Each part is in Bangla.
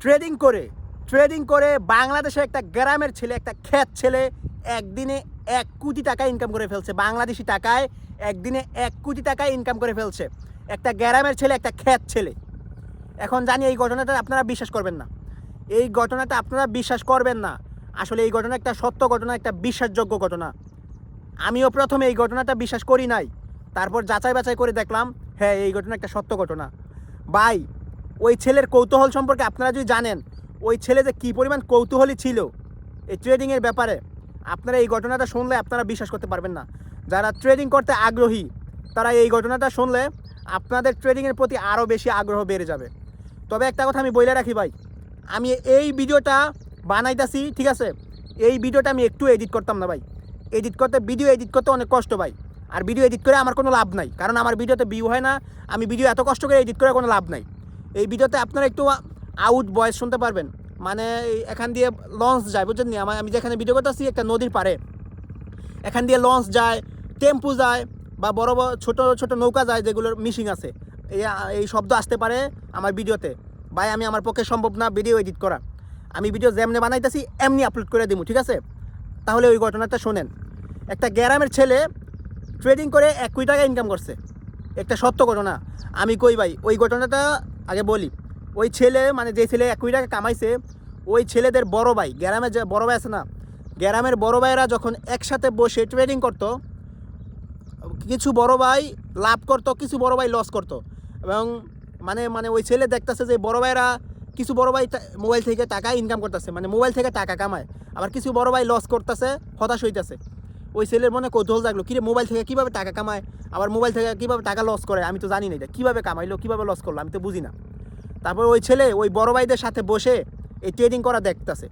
ট্রেডিং করে বাংলাদেশের একটা গ্রামের ছেলে, একটা খ্যাত ছেলে একদিনে 1 কোটি টাকা ইনকাম করে ফেলছে। বাংলাদেশি টাকায় একদিনে 1 কোটি টাকা ইনকাম করে ফেলছে একটা গ্রামের ছেলে, একটা খ্যাত ছেলে। এখন জানি এই ঘটনাটা আপনারা বিশ্বাস করবেন না, আসলে এই ঘটনা একটা সত্য ঘটনা, একটা বিশ্বাসযোগ্য ঘটনা। আমিও প্রথমে এই ঘটনাটা বিশ্বাস করি নাই, তারপর যাচাই বাছাই করে দেখলাম হ্যাঁ এই ঘটনা একটা সত্য ঘটনা। ভাই, ওই ছেলের কৌতূহল সম্পর্কে আপনারা যদি জানেন, ওই ছেলে যে কী পরিমাণ কৌতূহলী ছিল এই ট্রেডিংয়ের ব্যাপারে, আপনারা এই ঘটনাটা শুনলে আপনারা বিশ্বাস করতে পারবেন না। যারা ট্রেডিং করতে আগ্রহী তারা এই ঘটনাটা শুনলে আপনাদের ট্রেডিংয়ের প্রতি আরও বেশি আগ্রহ বেড়ে যাবে। তবে একটা কথা আমি বলে রাখি ভাই, আমি এই ভিডিওটা বানাইতেছি, ঠিক আছে, এই ভিডিওটা আমি একটু এডিট করতাম না ভাই। ভিডিও এডিট করতে অনেক কষ্ট ভাই, আর ভিডিও এডিট করে আমার কোনো লাভ নাই, কারণ আমার ভিডিওতে ভিউ হয় না। আমি ভিডিও এত কষ্ট করে এডিট করে কোনো লাভ নাই। এই ভিডিওতে আপনারা একটু আউট ভয়েস শুনতে পারবেন, মানে এখান দিয়ে লঞ্চ যায়, বুঝছেন নি? আমি যেখানে ভিডিও করতেছি একটা নদীর পাড়ে, এখান দিয়ে লঞ্চ যায়, টেম্পু যায়, বা বড় বড় ছোটো ছোটো নৌকা যায় যেগুলোর মিশিং আছে। এই শব্দ আসতে পারে আমার ভিডিওতে। ভাই, আমার পক্ষে সম্ভব না ভিডিও এডিট করা। আমি ভিডিও যেমনি বানাইতেছি এমনি আপলোড করে দিব, ঠিক আছে? তাহলে ওই ঘটনাটা শোনেন। একটা গ্রামের ছেলে ট্রেডিং করে 1 কোটি টাকা ইনকাম করছে, একটা সত্য ঘটনা। আমি কই ভাই, ওই ঘটনাটা আগে বলি। ওই ছেলে, মানে যে ছেলে 1 কোটি টাকা কামাইছে, ওই ছেলেদের বড় ভাই, গ্রামের যে বড় ভাই আছে না, গ্রামের বড় ভাইয়েরা যখন একসাথে বসে ট্রেডিং করতো, কিছু বড় ভাই লাভ করতো, কিছু বড় ভাই লস করতো। এবং মানে ওই ছেলে দেখতেছে যে বড় ভাইরা, কিছু বড় ভাই মোবাইল থেকে টাকা ইনকাম করতেছে, মানে মোবাইল থেকে টাকা কামায়, আবার কিছু বড় ভাই লস করতেছে, হতাশ হইতেছে। ওই ছেলের মনে কৌতূহল জাগলো, কিরে মোবাইল থেকে কীভাবে টাকা কামায়, আবার মোবাইল থেকে কীভাবে টাকা লস করে, আমি তো জানি না এটা কীভাবে কামাইলো, কীভাবে লস করলো, আমি তো বুঝি না। তারপর ওই ছেলে ওই বড় ভাইদের সাথে বসে এই ট্রেডিং করা দেখতেছে,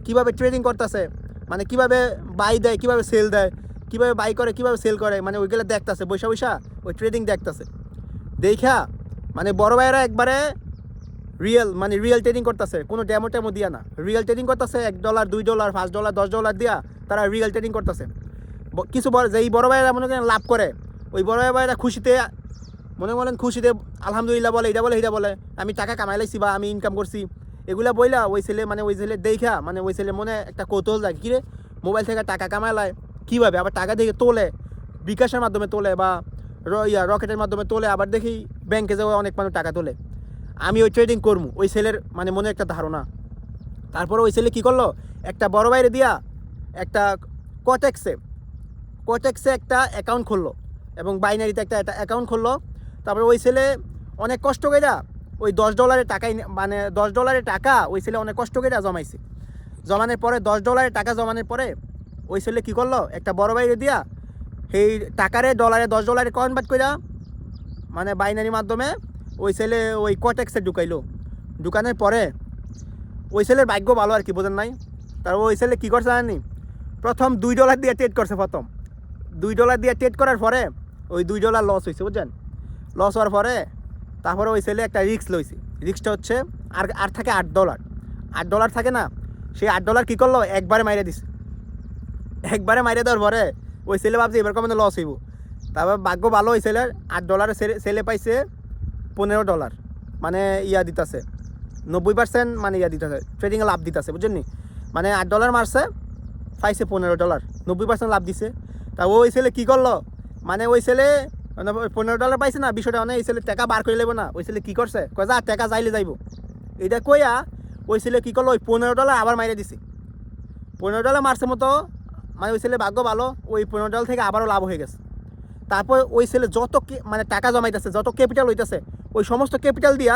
কীভাবে ট্রেডিং করতেছে, মানে কীভাবে বাই দেয়, কীভাবে সেল দেয়, কীভাবে বাই করে, কীভাবে সেল করে, মানে ওইগুলো দেখতেছে, বৈশা ওই ট্রেডিং দেখতেছে। দেখা মানে বড় ভাইয়েরা একবারে রিয়েল ট্রেডিং করতেছে, কোনো ডেমো দিয়া না, রিয়েল ট্রেডিং করতেছে। $1, $2, $5, $10 দিয়া তারা রিয়েল ট্রেডিং করতেছে। কিছু যেই বড় ভাইয়েরা মনে করেন লাভ করে, ওই বড় ভাইয়েরা খুশিতে খুশিতে আলহামদুলিল্লাহ বলে, এটা বলে আমি টাকা কামাইলাইছি বা আমি ইনকাম করছি, এগুলা বইলা ওই ছেলে দেখা, ওই ছেলে মনে একটা কৌতূহল যায়, কিরে মোবাইল থেকে টাকা কামাইলায় কীভাবে, আবার টাকা দেখে তোলে, বিকাশের মাধ্যমে তোলে বা রকেটের মাধ্যমে তোলে, আবার দেখি ব্যাংকে যাওয়া অনেক মানুষ টাকা তোলে, আমি ওই ট্রেডিং করবো, ওই ছেলের মনে একটা ধারণা। তারপর ওই ছেলে কী করলো, একটা বড় বাইরে দিয়া একটা কোটেক্সে একটা অ্যাকাউন্ট খুললো, এবং বাইনারিতে একটা অ্যাকাউন্ট খুললো। তারপরে ওই ছেলে অনেক কষ্ট করে ওই $10 টাকাই, $10 টাকা ওই ছেলে অনেক কষ্ট করে জমানোর পরে $10 টাকা জমানোর পরে ওই ছেলে কী করলো, একটা বড় বাইরে দিয়া সেই টাকারে $10 কনভার্ট করে বাইনারির মাধ্যমে ওই ছেলে ওই কোটেক্সে ঢুকানোর পরে ওই ছেলের ভাগ্য ভালো আর কি, বোঝেন নাই? তারপর ওই ছেলে কী করছে জানি, প্রথম $2 দিয়ে ট্রেড করছে। প্রথম $2 দিয়ে ট্রেড করার পরে ওই $2 লস হয়েছে, বুঝছেন? লস হওয়ার পরে তারপরে ওই ছেলে একটা রিস্ক লইছে। রিস্কটা হচ্ছে আর থাকে $8 থাকে না, সেই $8 কী করলো, একবারে মাইরে দিছে। একবারে মাইরে দেওয়ার পরে ওই ছেলে ভাবছে এবার কমে লস হইব। তারপর ভাগ্য ভালো ওই ছেলের, $8 ছেলে পাইছে $15, দিতেছে 90%, দিতেছে, ট্রেডিংয়ে লাভ দিতেছে, বুঝছেন নি? $8 মারছে, পাইছে $15, 90% লাভ দিছে। তা ওই ছেলে কী করলো, ওই ছেলে $15 পাইছে না, বিষয়টা এই ছেলে টাকা বার করে নেবো না। ওই ছেলে কী করছে, কয় যা টাকা যাইলে যাইব, এটা কইয়া ওই ছেলে কী করলো, ওই $15 আবার মাইরে দিছে। $15 মারছে মতো, ওই ছেলে ভাগ্য ভালো, ওই $15 থেকে আবারও লাভ হয়ে গেছে। তারপর ওই ছেলে যত টাকা জমাইতেছে, যত ক্যাপিটাল হইতেছে, ওই সমস্ত ক্যাপিটাল দিয়া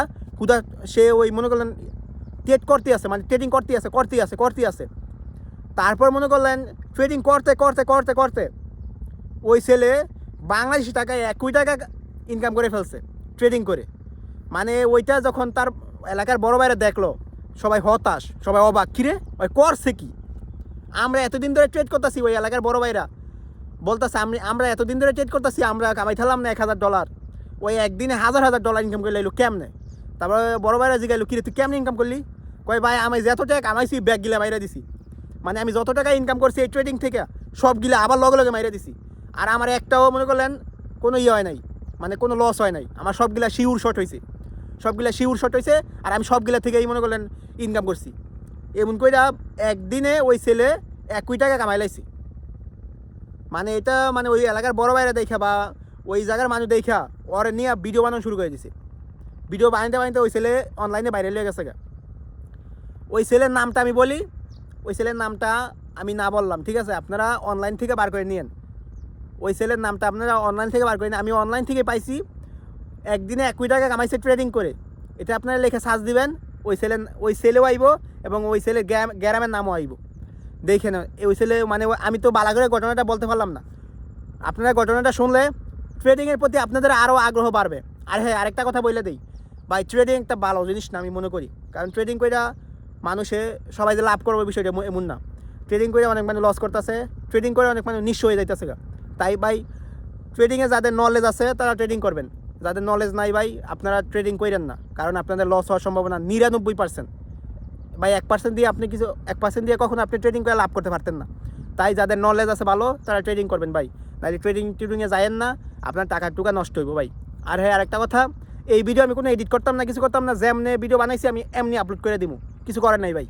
সে ওই মনে করলেন ট্রেড করতে আছে, ট্রেডিং করতে আছে। তারপর মনে করলেন ট্রেডিং করতে ওই ছেলে বাংলাদেশি টাকায় 1 কোটি টাকা ইনকাম করে ফেলছে ট্রেডিং করে। ওইটা যখন তার এলাকার বড় ভাইরা দেখলো, সবাই হতাশ, সবাই অবাক, কিরে ওই করছে কি, আমরা এতদিন ধরে ট্রেড করতেছি। ওই এলাকার বড় ভাইরা বলতেছে আমরা এতদিন ধরে ট্রেড করতেছি, আমরা কামাইতাম না $1000, ওই একদিনে $1000 ইনকাম করে লাইলো কেমনে? তারপরে বড় ভাইরা জিগাইলো, কিরে তুই কেমনে ইনকাম করলি? কয় ভাই, আমি যত টাকা কামাইছি ব্যাগ গিলা মাইরা দিছি, আমি যত টাকা ইনকাম করছি এই ট্রেডিং থেকে সব গিলা আবার লগে মাইরা দিছি। আর আমার একটাও মনে করলেন কোনো হয় নাই, কোনো লস হয় নাই, আমার সবগুলা শিওর শর্ট হয়েছে। সবগুলা শিউর শট হয়েছে আর আমি সবগুলা থেকেই মনে করলেন ইনকাম করছি। এমন কইরা একদিনে ওই ছেলে 1 কোটি টাকা কামাই লাইছি। মানে এটা মানে ওই এলাকার বড় বাইরে দেখা বা ওই জায়গার মানুষ দেখা ওরে নিয়ে ভিডিও বানানো শুরু করে দিছে। ভিডিও বানাইতে বানাইতে ওই ছেলে অনলাইনে বাইরে লেগে গেছে গা। ওই ছেলের নামটা আমি বলি, ওই ছেলের নামটা আমি না বললাম, ঠিক আছে? আপনারা অনলাইন থেকে বার করে নিয়েন। ওই ছেলের নামটা আপনারা অনলাইন থেকে বার করে নিন। আমি অনলাইন থেকে পাইছি, একদিনে 1 কোটি টাকা কামাইছে ট্রেডিং করে। এটা আপনারা লিখে সার্চ দিবেন, ওই ছেলেও আইব এবং ওই ছেলের গ্রামের নামও আইব। দেখে না ওই ছেলে মানে আমি তো বালা করে ঘটনাটা বলতে পারলাম না। আপনারা ঘটনাটা শুনলে ট্রেডিংয়ের প্রতি আপনাদের আরও আগ্রহ বাড়বে। আর হ্যাঁ, আরেকটা কথা বলে দিই ভাই, ট্রেডিং একটা ভালো জিনিস না আমি মনে করি। কারণ ট্রেডিং করে মানুষে সবাই যে লাভ করবে বিষয়টা এমন না। ট্রেডিং করে অনেক মানুষ লস করতেছে, ট্রেডিং করে অনেক মানুষ নিঃস্ব হয়ে যাইতেছে। তাই ভাই ট্রেডিংয়ে যাদের নলেজ আছে তারা ট্রেডিং করবেন, যাদের নলেজ নাই ভাই আপনারা ট্রেডিং করেন না। কারণ আপনাদের লস হওয়ার সম্ভাবনা 99%। ভাই 1% দিয়ে আপনি কিছু 1% দিয়ে কখনো আপনি ট্রেডিং করে লাভ করতে পারতেন না। তাই যাদের নলেজ আছে ভালো তারা ট্রেডিং করবেন ভাই, নাহলে ট্রেডিংয়ে যায়েন না, আপনার টাকা টুকা নষ্ট হইব ভাই। আর হ্যাঁ, আরেকটা কথা, এই ভিডিও আমি কোনো এডিট করতাম না, কিছু করতাম না, যেমনি ভিডিও বানাইছি আমি এমনি আপলোড করে দিব, কিছু করার নাই ভাই।